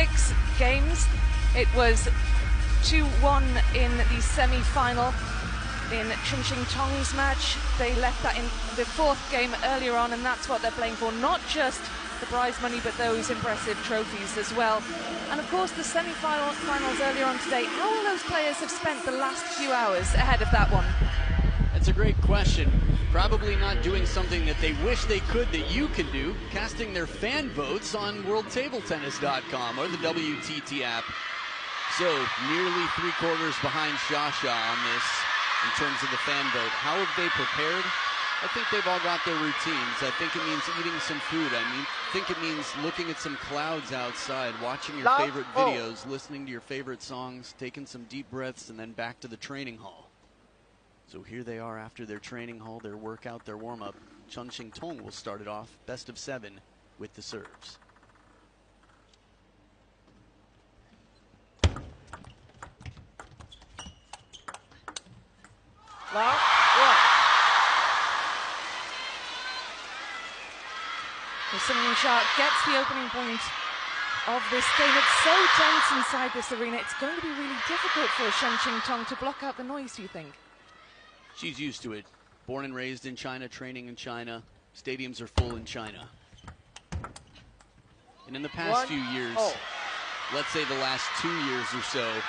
6 games. It was 2-1 in the semi-final in Chen Xingtong's match. They left that in the 4th game earlier on, and that's what they're playing for. Not just the prize money, but those impressive trophies as well. And of course, the semi-finals earlier on today. How will those players have spent the last few hours ahead of that one? That's a great question. Probably not doing something that they wish they could that you can do, casting their fan votes on WorldTableTennis.com or the WTT app. So, nearly 3/4 behind Xia on this in terms of the fan vote. How have they prepared? I think they've all got their routines. I think it means eating some food. I think it means looking at some clouds outside, watching your favorite videos, listening to your favorite songs, taking some deep breaths, and then back to the training hall. So here they are after their training hall, their workout, their warm-up. Chen Xingtong will start it off, best of 7 with the serves. YingSha gets the opening point of this game. It's so tense inside this arena. It's going to be really difficult for Chen Xingtong to block out the noise, do you think? She's used to it. Born and raised in China, training in China. Stadiums are full in China. And in the past few years, let's say the last 2 years or so,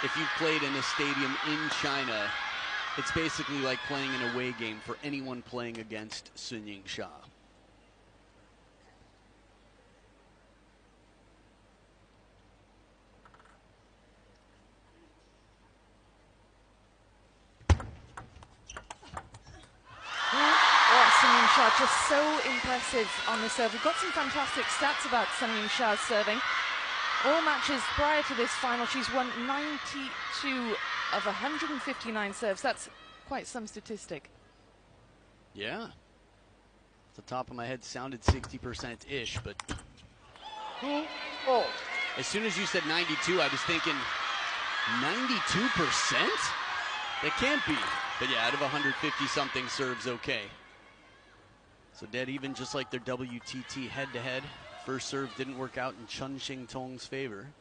if you've played in a stadium in China, it's basically like playing an away game for anyone playing against YingSha. YingSha just so impressive on the serve. We've got some fantastic stats about YingSha's serving. All matches prior to this final, she's won 92 of 159 serves. That's quite some statistic. Yeah. Off the top of my head, sounded 60%-ish, but... As soon as you said 92, I was thinking, 92%? That can't be. But yeah, out of 150-something serves, okay. So dead even, just like their WTT head-to-head. First serve didn't work out in Chen Xingtong's favor.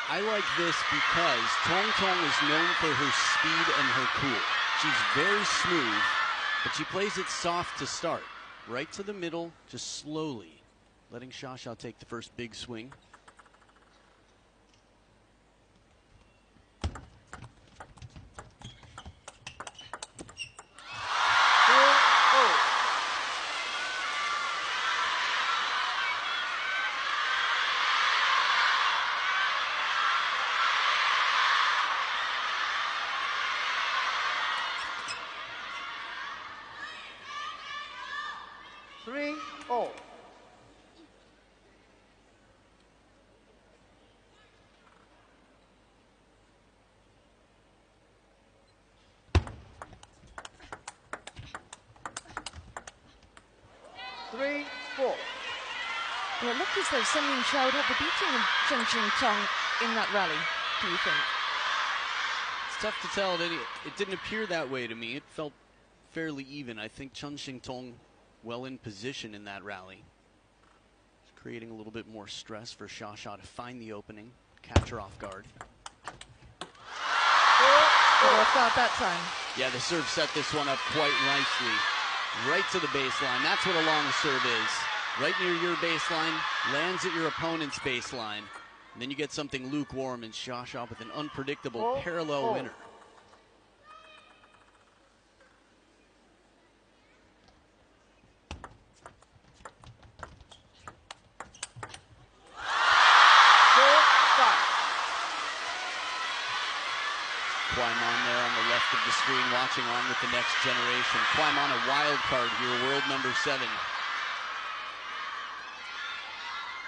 I like this because Tong is known for her speed and her cool. She's very smooth, but she plays it soft to start. Right to the middle, just slowly. Letting Xia take the first big swing. Well, it looked as though YingSha would have the beating of Chen Xingtong in that rally, do you think? It's tough to tell. It didn't appear that way to me. It felt fairly even. I think Chen Xingtong well in position in that rally. It's creating a little bit more stress for Xia to find the opening, catch her off guard. Worked out that time. Yeah, the serve set this one up quite nicely. Right to the baseline. That's what a long serve is. Right near your baseline, lands at your opponent's baseline. And then you get something lukewarm and Xia with an unpredictable parallel winner. Kwai-man there on the left of the screen watching on with the next generation. Kwai-man a wild card here, world number 7.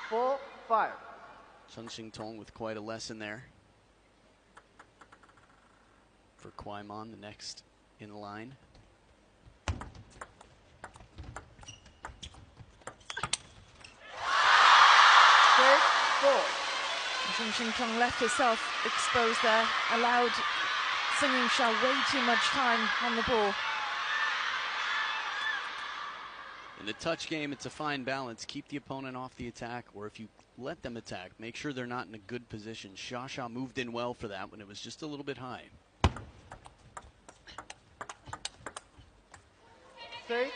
4-5. Chen Xingtong with quite a lesson there. For Kwai-man, the next in line. Chen Xingtong left herself exposed there, allowed YingSha way too much time on the ball. In the touch game, it's a fine balance. Keep the opponent off the attack, or if you let them attack, make sure they're not in a good position. YingSha moved in well for that when it was just a little bit high. 6-5.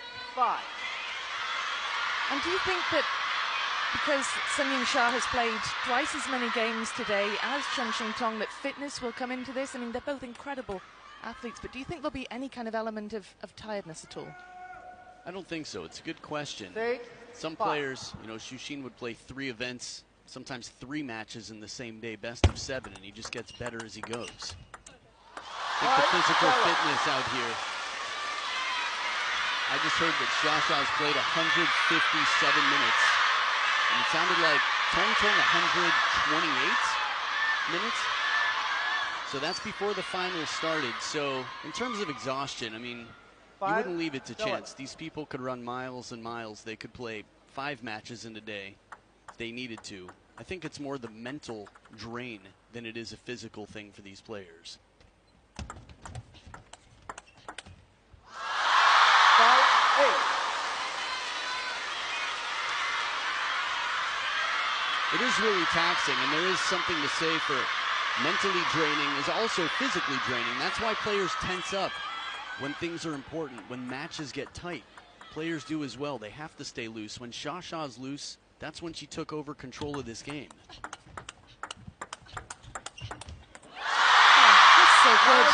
And do you think that because YingSha has played twice as many games today as Chen Xingtong, that fitness will come into this? I mean, they're both incredible athletes, but do you think there'll be any kind of element of tiredness at all? I don't think so. It's a good question. 6-5. Some players, you know, Xu would play 3 events, sometimes 3 matches in the same day, best of 7, and he just gets better as he goes. I think the physical fitness out here. I just heard that YingSha's played 157 minutes, and it sounded like Chongqing 128 minutes. So that's before the final started. So in terms of exhaustion, I mean, you wouldn't leave it to chance. These people could run miles and miles. They could play 5 matches in a day if they needed to. I think it's more the mental drain than it is a physical thing for these players. 5-8. It is really taxing, and there is something to say for mentally draining is also physically draining. That's why players tense up when things are important, when matches get tight. Players do as well. They have to stay loose. When YingSha's loose, that's when she took over control of this game. That's so good.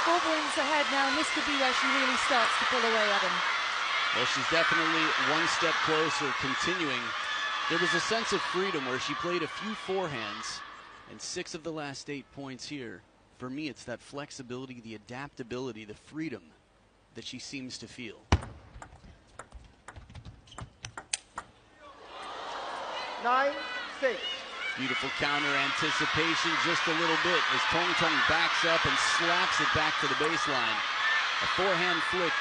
4 points ahead now, and this could be where she really starts to pull away at him. Well, she's definitely one step closer, continuing. There was a sense of freedom where she played a few forehands, and 6 of the last 8 points here. For me, it's that flexibility, the adaptability, the freedom that she seems to feel. 9-6. Beautiful counter anticipation just a little bit as Chongqing backs up and slaps it back to the baseline. A forehand flick.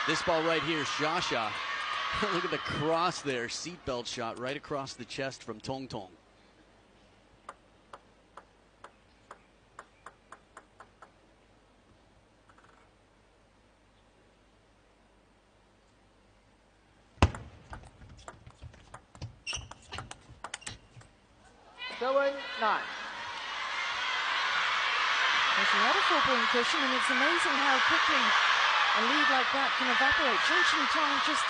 This ball right here, YingSha. Look at the cross there, seatbelt shot right across the chest from Chongqing. She had a 4-point cushion, and it's amazing how quickly a lead like that can evaporate. Chen Xingtong, just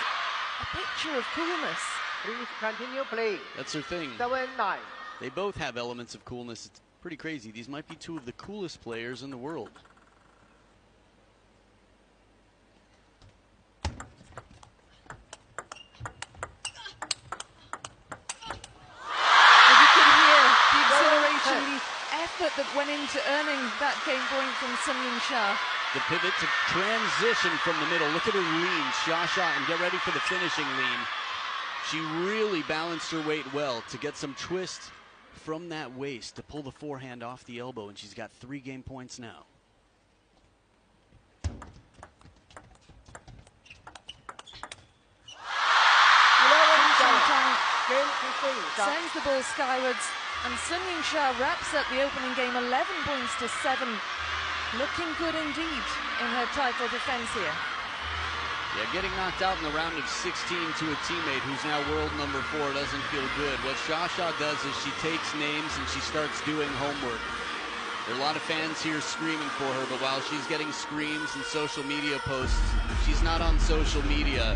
a picture of coolness. Please continue playing. That's her thing. 7-9. They both have elements of coolness. It's pretty crazy. These might be 2 of the coolest players in the world. As you could hear, the exhilaration, the effort that went into earning that game point from YingSha. The pivot to transition from the middle. Look at her lean, YingSha, and get ready for the finishing lean. She really balanced her weight well to get some twist from that waist to pull the forehand off the elbow, and she's got 3 game points now. Sends the ball skywards, and YingSha wraps up the opening game 11 points to 7. Looking good indeed in her title defense here. Yeah, getting knocked out in the round of 16 to a teammate who's now world number 4 doesn't feel good. What YingSha does is she takes names and she starts doing homework. There are a lot of fans here screaming for her, but while she's getting screams and social media posts, she's not on social media.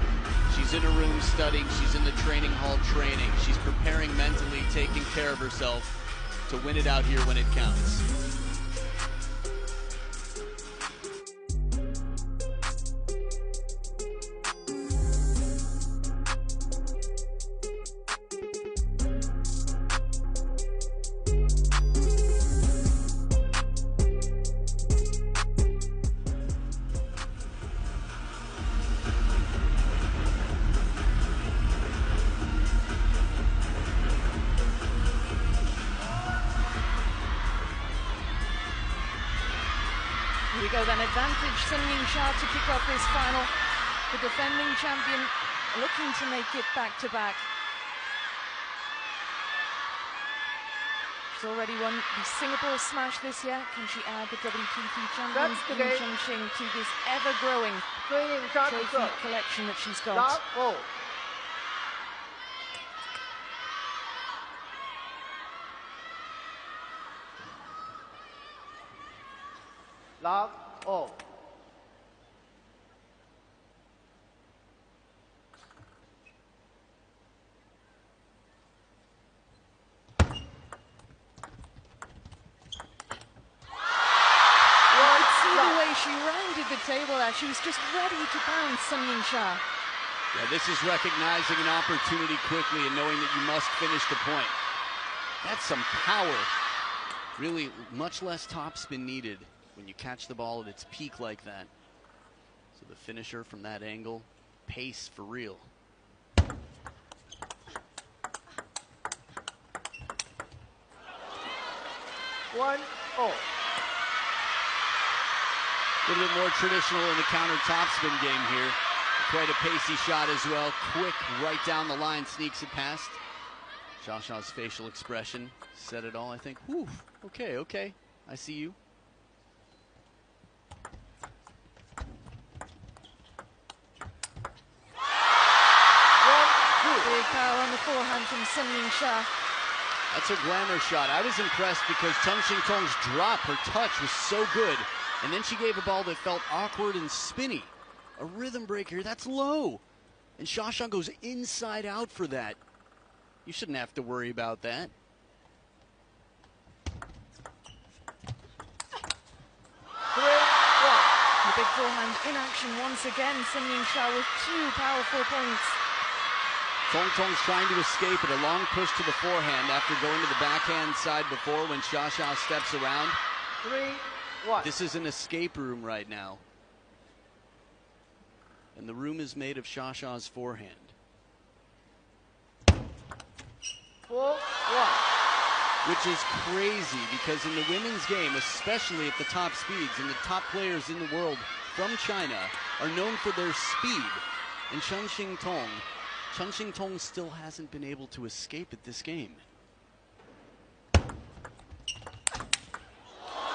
She's in a room studying, she's in the training hall training, she's preparing mentally, taking care of herself to win it out here when it counts. Here we go then, advantage YingSha to kick off this final. The defending champion looking to make it back-to-back. She's already won the Singapore Smash this year. Can she add the WTT champions That's in okay. Chongqing to this ever-growing YingSha to trophy serve. collection that she's got? Love all. Love all. See the way she rounded the table there. She was just ready to pound Chen Xingtong. Yeah, this is recognizing an opportunity quickly and knowing that you must finish the point. That's some power. Really, much less topspin needed when you catch the ball at its peak like that. So the finisher from that angle, pace for real. One all. A little bit more traditional in the counter topspin game here. Quite a pacey shot as well. Quick, right down the line, sneaks it past. Xiaoxiao's facial expression said it all, I think. Whew, okay, okay, I see you. Big power on the forehand from Chen Xingtong. That's her glamour shot. I was impressed because Chen Xingtong's drop, her touch was so good. And then she gave a ball that felt awkward and spinny. A rhythm breaker, that's low. And Xiaoxiao goes inside out for that. You shouldn't have to worry about that. The big forehand in action once again. Chen Xingtong with 2 powerful points. Tong's trying to escape it. A long push to the forehand after going to the backhand side before when Xiaoxiao steps around. 3-1. This is an escape room right now. And the room is made of Xiaoxiao's forehand. 4-1. Which is crazy because in the women's game, especially at the top speeds, and the top players in the world from China are known for their speed. And Chen Xingtong still hasn't been able to escape at this game.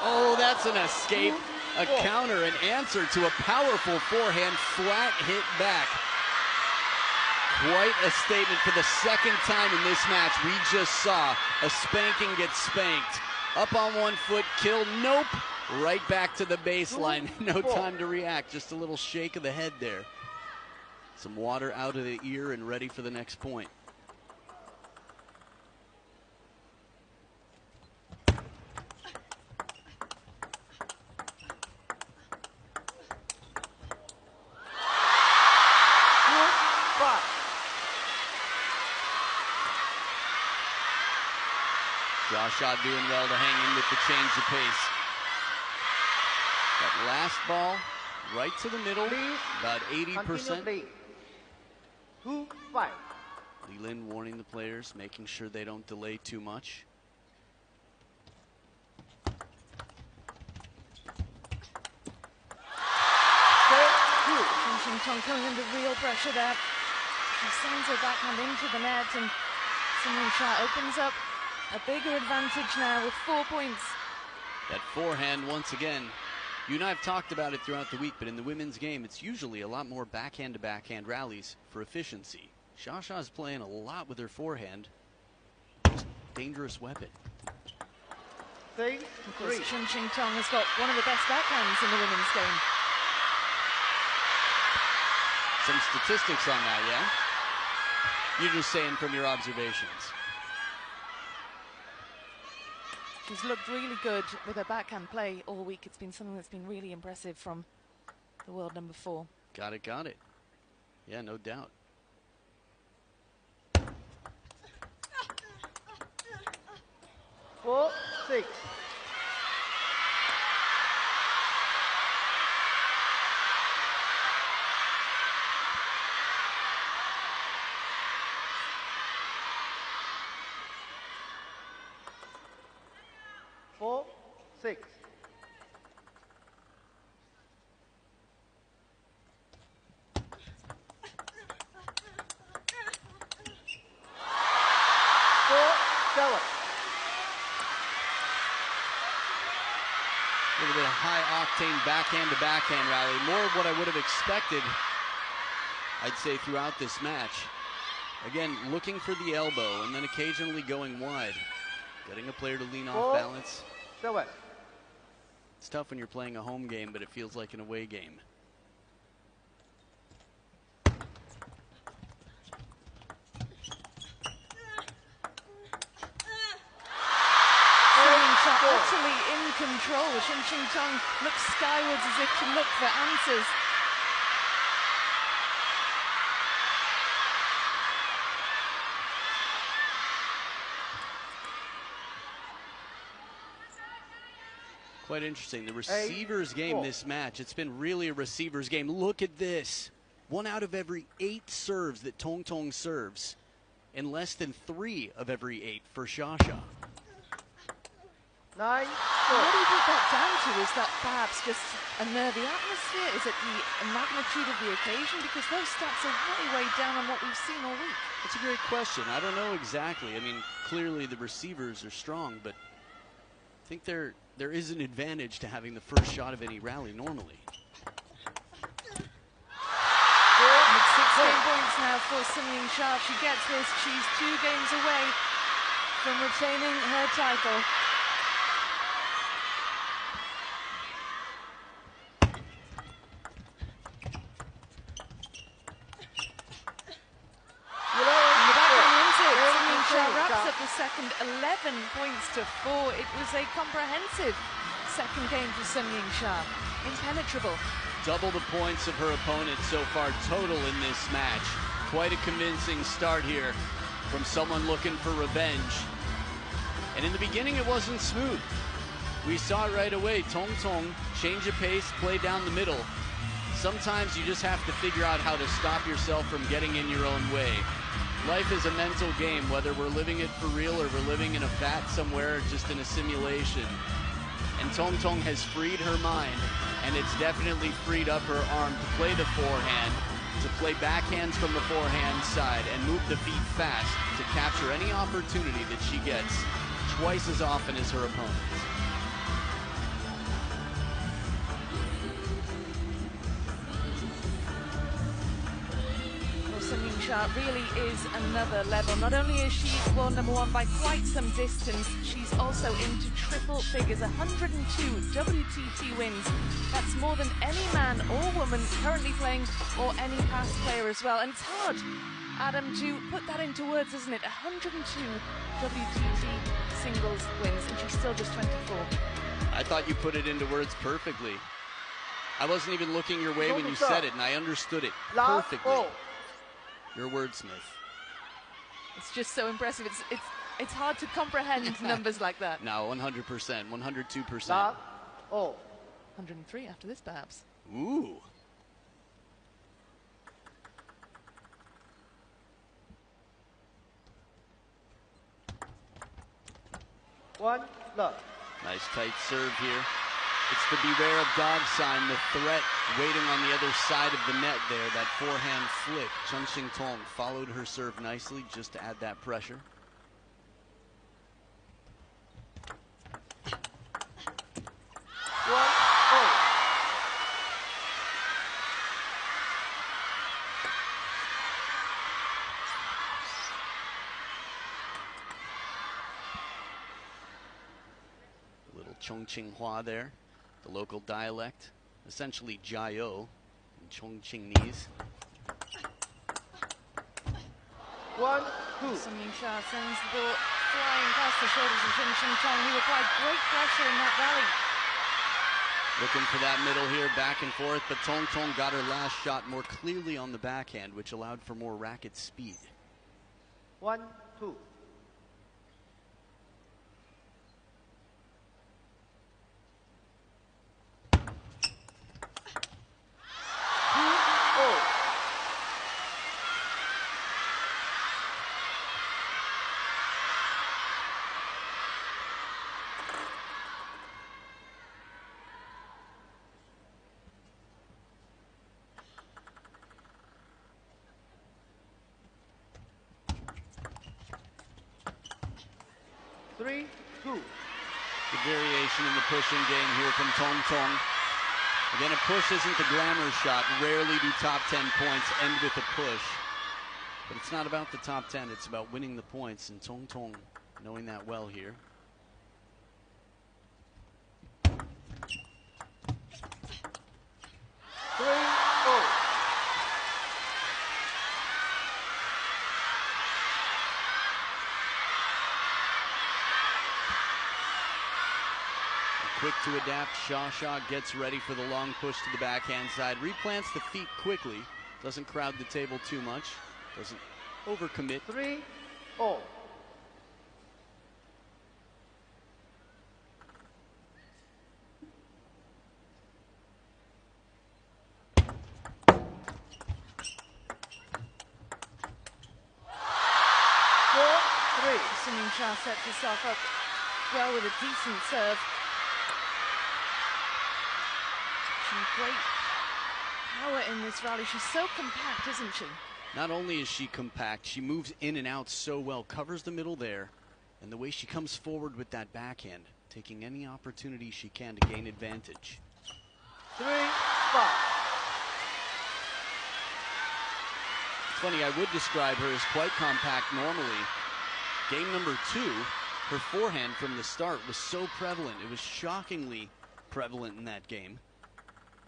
Oh, that's an escape, a counter, an answer to a powerful forehand flat hit back. Quite a statement for the second time in this match. We just saw a spanking get spanked. Up on one foot, kill, nope. Right back to the baseline. No time to react, just a little shake of the head there. Some water out of the ear and ready for the next point. Xiaoxiao doing well to hang in with the change of pace. That last ball, right to the middle, about 80%. 2-5. Li Lin warning the players, making sure they don't delay too much. Chen Xingtong coming under real pressure there. She sends her backhand into the net, and Chen Xingtong opens up a bigger advantage now with 4 points. That forehand once again. You and I have talked about it throughout the week, but in the women's game, it's usually a lot more backhand-to-backhand rallies for efficiency. Xiaoxiao's playing a lot with her forehand. Dangerous weapon. Of course, Chen Xingtong has got one of the best backhands in the women's game. Some statistics on that, yeah? You're just saying from your observations. She's looked really good with her backhand play all week. It's been something that's been really impressive from the world number 4. Got it, got it. Yeah, no doubt. Four, 6. Four, 6. Four, 7. well-maintained backhand-to-backhand rally. More of what I would have expected, I'd say, throughout this match. Again, looking for the elbow and then occasionally going wide. Getting a player to lean off balance. It's tough when you're playing a home game, but it feels like an away game. Utterly in control. Chen Xingtong looks skywards as if to look for answers. Quite interesting. The receiver's game this match, it's been really a receiver's game. Look at this. 1 out of every 8 serves that Tong serves, and less than 3 of every 8 for XiaXia. What do you put that down to? Is that perhaps just a nervy atmosphere? Is it the magnitude of the occasion? Because those stats are way down on what we've seen all week. That's a great question. I don't know exactly. I mean, clearly the receivers are strong, but I think there is an advantage to having the first shot of any rally normally. It's 6 game points now for YingSha. If she gets this, she's 2 games away from retaining her title. Wraps up the second 11 points to 4. It was a comprehensive second game for YingSha. Impenetrable. Double the points of her opponent so far total in this match. Quite a convincing start here from someone looking for revenge. And in the beginning it wasn't smooth. We saw it right away. Tong change of pace, play down the middle. Sometimes you just have to figure out how to stop yourself from getting in your own way. Life is a mental game, whether we're living it for real or we're living in a vat somewhere just in a simulation. And Tong has freed her mind, and it's definitely freed up her arm to play the forehand, to play backhands from the forehand side and move the feet fast to capture any opportunity that she gets twice as often as her opponent. YingSha really is another level. Not only is she world #1 by quite some distance, she's also into triple figures, 102 WTT wins. That's more than any man or woman currently playing or any past player as well. And it's hard, Adam, to put that into words, isn't it? 102 WTT singles wins, and she's still just 24. I thought you put it into words perfectly. I wasn't even looking your way when you said it, and I understood it perfectly. Your wordsmith. It's just so impressive. It's hard to comprehend numbers like that. No, 100%, 102%. 103 after this, perhaps. Ooh. Nice tight serve here. It's the beware of dog sign, the threat waiting on the other side of the net there, that forehand flick. Chen Xingtong followed her serve nicely just to add that pressure. Little Chongqing Hua there. The local dialect, essentially Jiao in Chongqingese. 1-2. YingSha sends the ball flying past the shoulders of Chen Xingtong, who applied great pressure in that rally. Looking for that middle here, back and forth, but Tong got her last shot more clearly on the backhand, which allowed for more racket speed. 1-2. Good variation in the pushing game here from Tong. Again, a push isn't the glamour shot. Rarely do top 10 points end with a push. But it's not about the top 10, it's about winning the points, and Xingtong knowing that well here. Quick to adapt, YingSha gets ready for the long push to the backhand side, replants the feet quickly, doesn't crowd the table too much, doesn't overcommit. 3-0. YingSha sets herself up well with a decent serve. Some great power in this rally. She's so compact, isn't she? Not only is she compact, she moves in and out so well, covers the middle there, and the way she comes forward with that backhand, taking any opportunity she can to gain advantage. 3-5. It's funny, I would describe her as quite compact normally. Game number 2, her forehand from the start was so prevalent. It was shockingly prevalent in that game.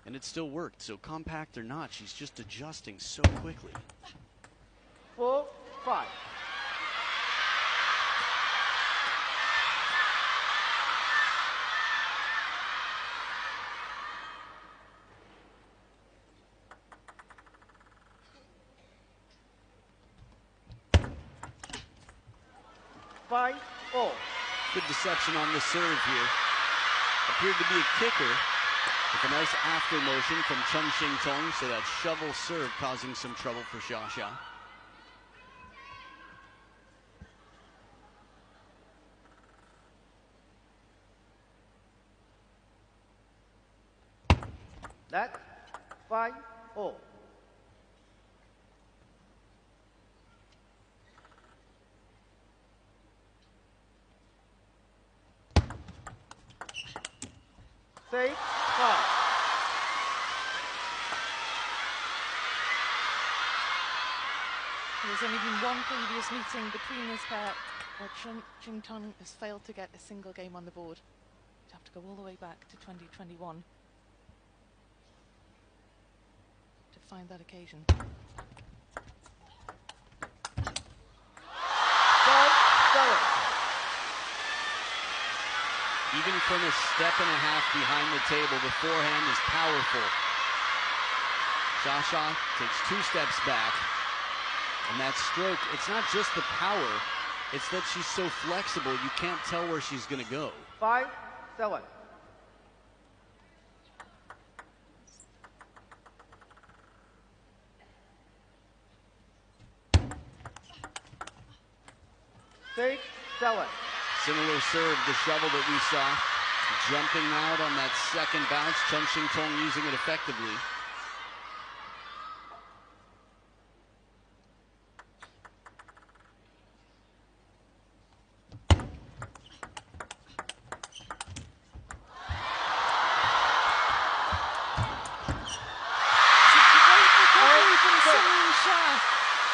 And it still worked, so compact or not, she's just adjusting so quickly. 4-5. Good deception on the serve here. Appeared to be a kicker with a nice after motion from Chen Xingtong, so that shovel serve causing some trouble for YingSha. That's 5-0. Save 5. There's only been one previous meeting between this pair where Chen Xingtong has failed to get a single game on the board. You'd have to go all the way back to 2021 to find that occasion. 5-7. Even from a step and a half behind the table, the forehand is powerful. YingSha takes 2 steps back. And that stroke, it's not just the power, it's that she's so flexible, you can't tell where she's going to go. 5-7. Similar serve, the shovel that we saw. Jumping out on that second bounce, Chen Xingtong using it effectively.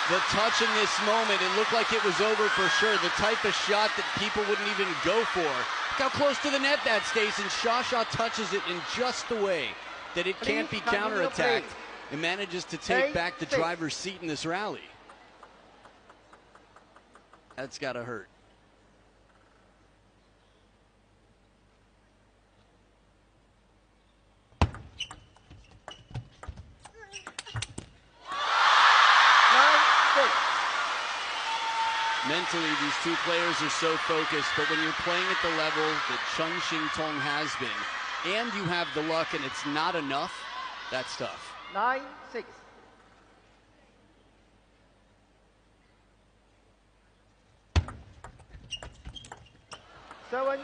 The touch in this moment, it looked like it was over for sure. The type of shot that people wouldn't even go for. Look how close to the net that stays, and YingSha touches it in just the way that it can't be counterattacked and manages to take back the driver's seat in this rally. That's gotta hurt. Mentally, these two players are so focused, but when you're playing at the level that Chen Xingtong has been, and you have the luck and it's not enough, that's tough. 9-6. 7-9.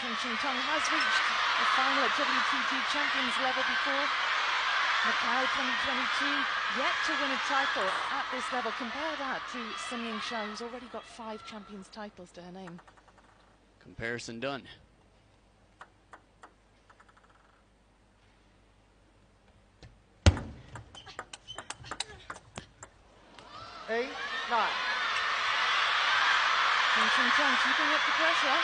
Chen Xingtong has reached the final at WTT Champions level before. Macau 2022, yet to win a title at this level. Compare that to YingSha, who's already got 5 Champions titles to her name. Comparison done. 8, 9. Chen Xingtong keeping up the pressure.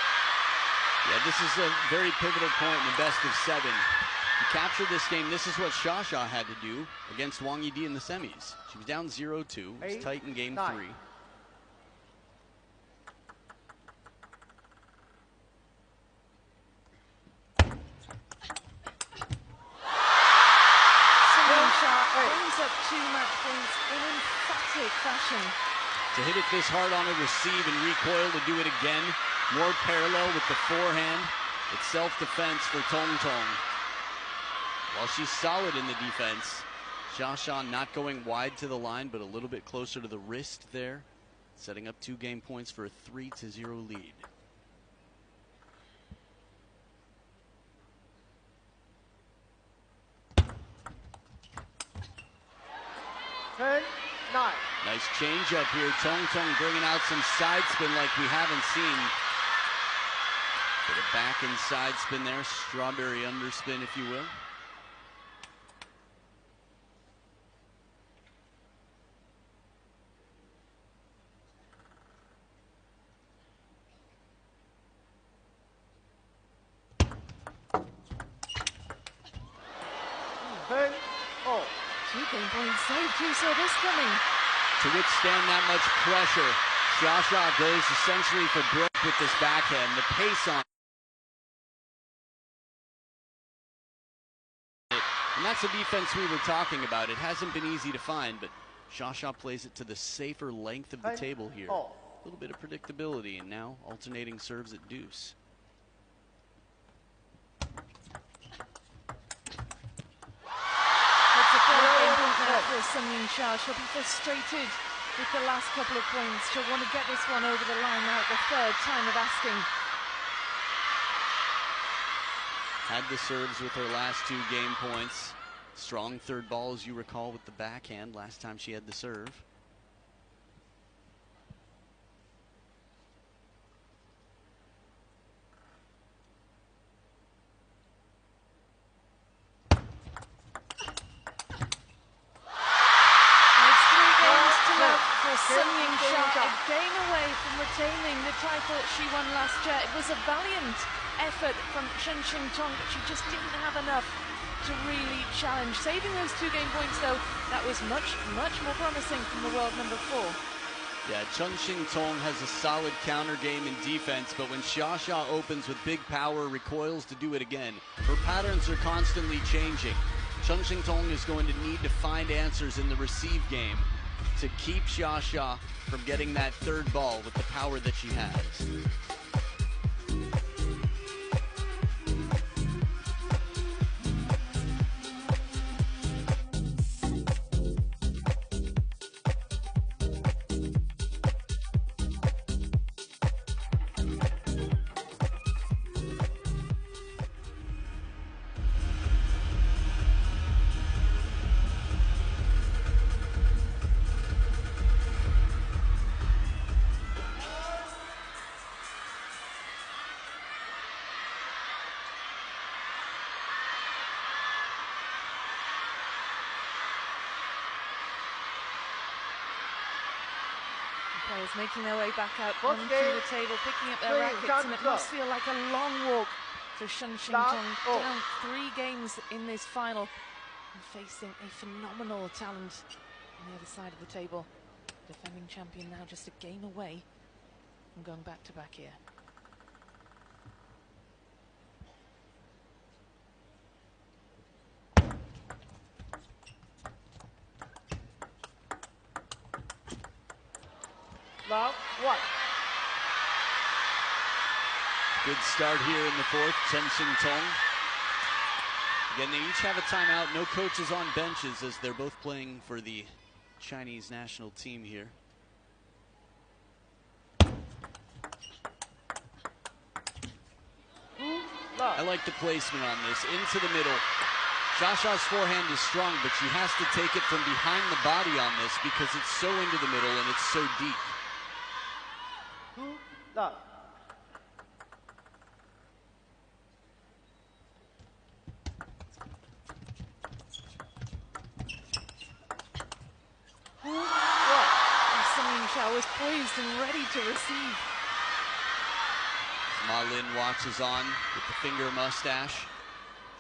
Yeah, this is a very pivotal point in the best of 7. To capture this game, this is what XiaXia had to do against Wang Yidi in the semis. She was down 0-2. It was tight in game 3. YingSha brings up 2 match points in emphatic fashion. To hit it this hard on a receive and recoil to do it again. More parallel with the forehand. It's self-defense for Tongtong. While she's solid in the defense, XiaXia not going wide to the line, but a little bit closer to the wrist there, setting up 2 game points for a 3-0 lead. Nice change up here. Chongqing bringing out some side spin like we haven't seen. Bit of back and side spin there. Strawberry underspin, if you will. Oh. 2 game points saved. Who saw this coming? To withstand that much pressure, XiaXia goes essentially for broke with this backhand. The pace on it. And that's the defense we were talking about. It hasn't been easy to find, but XiaXia plays it to the safer length of the table here. A little bit of predictability, and now alternating serves at deuce. YingSha, she'll be frustrated with the last couple of points. She'll want to get this one over the line now at the 3rd time of asking. Had the serves with her last 2 game points. Strong 3rd ball, as you recall, with the backhand last time she had the serve. YingSha, a game away from retaining the title she won last year. It was a valiant effort from Chen Xingtong, but she just didn't have enough to really challenge. Saving those 2 game points, though, that was much, much more promising from the world number 4. Yeah, Chen Xingtong has a solid counter game in defense, but when XiaXia opens with big power, recoils to do it again, her patterns are constantly changing. Chen Xingtong is going to need to find answers in the receive game to keep XiaXia from getting that 3rd ball with the power that she has. Players making their way back out onto the table, picking up their rackets, and it must feel like a long walk for Chen Xingtong, down 3 games in this final, and facing a phenomenal talent on the other side of the table. Defending champion now just a game away from going back to back here. Love, 1. Good start here in the 4th, Chen Xingtong. Again, they each have a timeout, no coaches on benches as they're both playing for the Chinese national team here. I like the placement on this, into the middle. XiaXia's forehand is strong, but she has to take it from behind the body on this because it's so into the middle and it's so deep. Love. YingSha was poised and ready to receive. Ma Lin watches on with the finger mustache.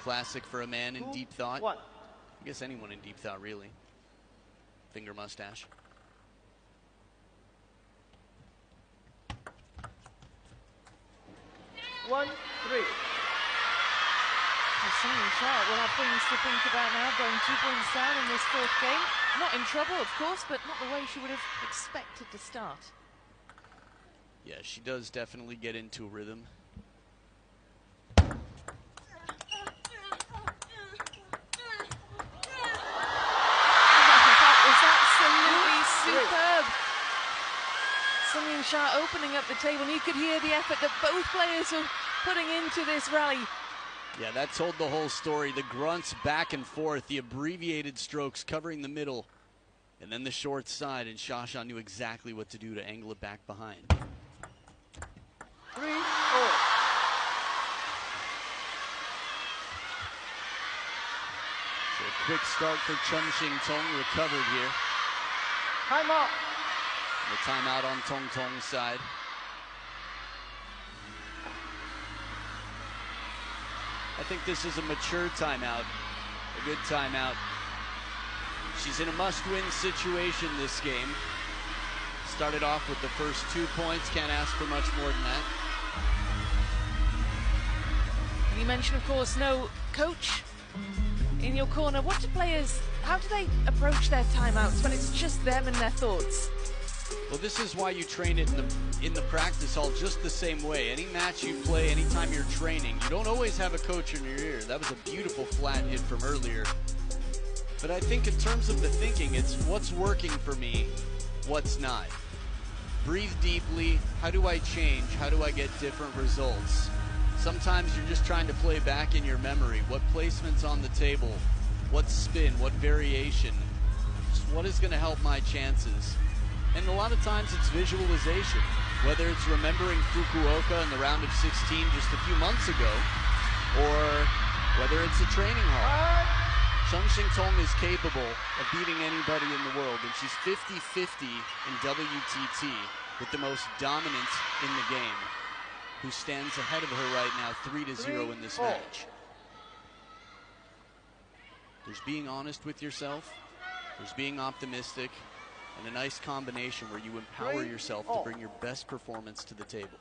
Classic for a man in deep thought. I guess anyone in deep thought, really. Finger mustache. One, three. YingSha will have things to think about now, going 2 points down in this fourth game. Not in trouble, of course, but not the way she would have expected to start. Yeah, she does definitely get into a rhythm. That was absolutely superb. YingSha opening up the table, and you could hear the effort that both players were putting into this rally. Yeah, that told the whole story. The grunts back and forth, the abbreviated strokes covering the middle, and then the short side, and Xia knew exactly what to do to angle it back behind. 3-0. So a quick start for Chen Xingtong, recovered here. Timeout. The timeout on Tongtong's side. I think this is a mature timeout, a good timeout. She's in a must-win situation this game. Started off with the first 2 points, can't ask for much more than that. You mentioned, of course, no coach in your corner. What do players, how do they approach their timeouts when it's just them and their thoughts? Well, this is why you train it in the practice hall just the same way. Any match you play, anytime you're training, you don't always have a coach in your ear. That was a beautiful flat hit from earlier. But I think in terms of the thinking, it's what's working for me, what's not. Breathe deeply. How do I change? How do I get different results? Sometimes you're just trying to play back in your memory. What placement's on the table? What spin? What variation? Just what is going to help my chances? And a lot of times it's visualization, whether it's remembering Fukuoka in the round of 16 just a few months ago, or whether it's a training hall. Chen Xingtong is capable of beating anybody in the world, and she's 50-50 in WTT with the most dominant in the game, who stands ahead of her right now 3-0 in this match. There's being honest with yourself, there's being optimistic, and a nice combination where you empower yourself to bring your best performance to the table.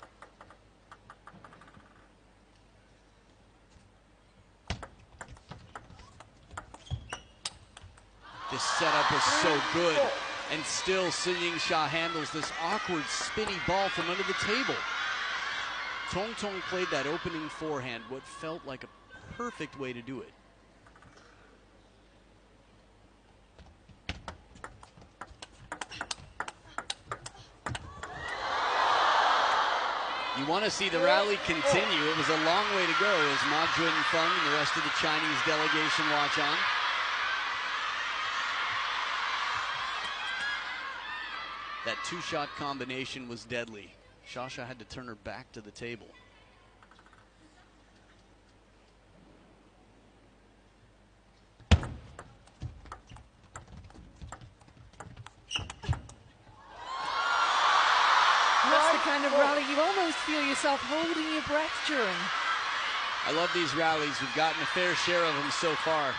This setup was so good, and still YingSha handles this awkward spinny ball from under the table. Tongtong played that opening forehand, what felt like a perfect way to do it. You want to see the rally continue. It was a long way to go as Ma Junfeng and the rest of the Chinese delegation watch on. That two-shot combination was deadly. Xia had to turn her back to the table. That's the kind of rally you almost feel yourself holding your breath during. I love these rallies. We've gotten a fair share of them so far.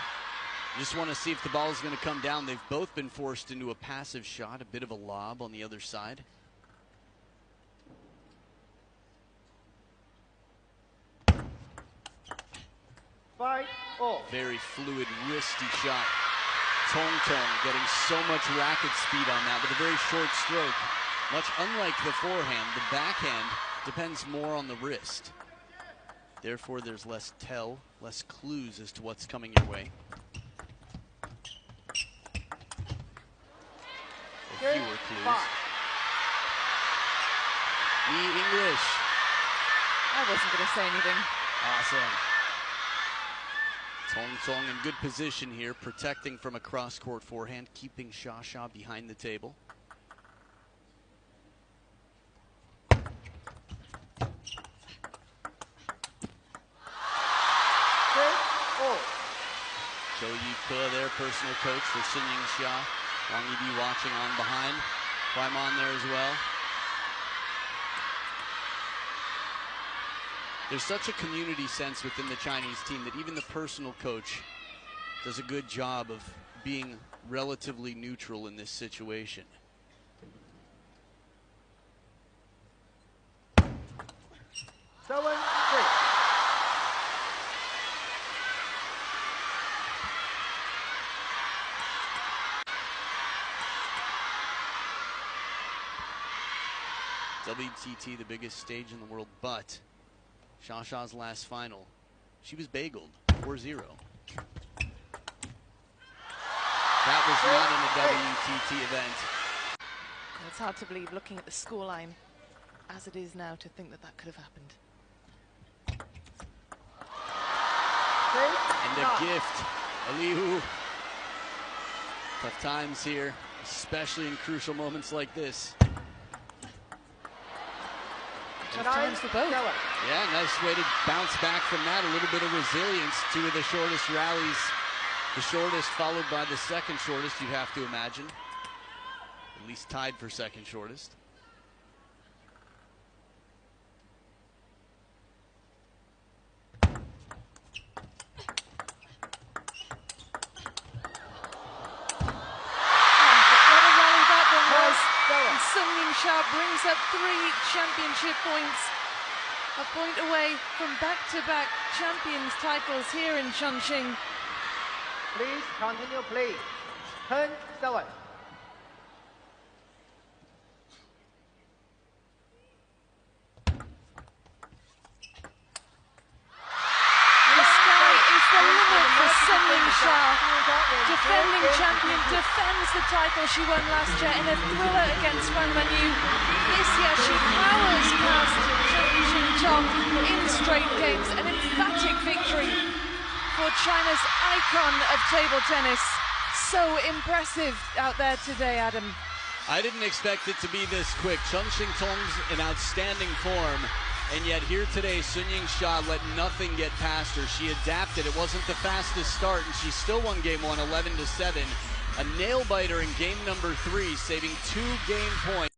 Just want to see if the ball is going to come down. They've both been forced into a passive shot, a bit of a lob on the other side. Very fluid, wristy shot. Tongtong getting so much racket speed on that with a very short stroke. Much unlike the forehand, the backhand depends more on the wrist. Therefore, there's less tell, less clues as to what's coming your way. Or fewer clues. English. I wasn't going to say anything. Awesome. Tongtong in good position here, protecting from a cross-court forehand, keeping Xia behind the table. Zhou Yike, their personal coach for YingSha. Wang Yibi watching on behind. Climb on there as well. There's such a community sense within the Chinese team that even the personal coach does a good job of being relatively neutral in this situation. Seven, 3. WTT, the biggest stage in the world, but Xia last final, she was bageled, 4-0. That was not in a WTT event. It's hard to believe, looking at the scoreline as it is now, to think that that could have happened. And a gift, Alihu. Tough times here, especially in crucial moments like this. Tough times for both. Yeah, nice way to bounce back from that. A little bit of resilience. Two of the shortest rallies. The shortest followed by the second shortest, you have to imagine. At least tied for second shortest. YingSha brings up 3 championship points, a point away from back-to-back champions titles here in Chongqing. Please continue, please. 10-7. The sky is the limit for YingSha. Defending champion defends the title she won last year in a thriller against Fan Menu. This year she powers past Chen Xingtong in straight games. An emphatic victory for China's icon of table tennis. So impressive out there today, Adam. I didn't expect it to be this quick. Chen Xingtong's in outstanding form. And yet here today, YingSha let nothing get past her. She adapted. It wasn't the fastest start, and she still won game 1, 11-7. A nail-biter in game number 3, saving 2 game points.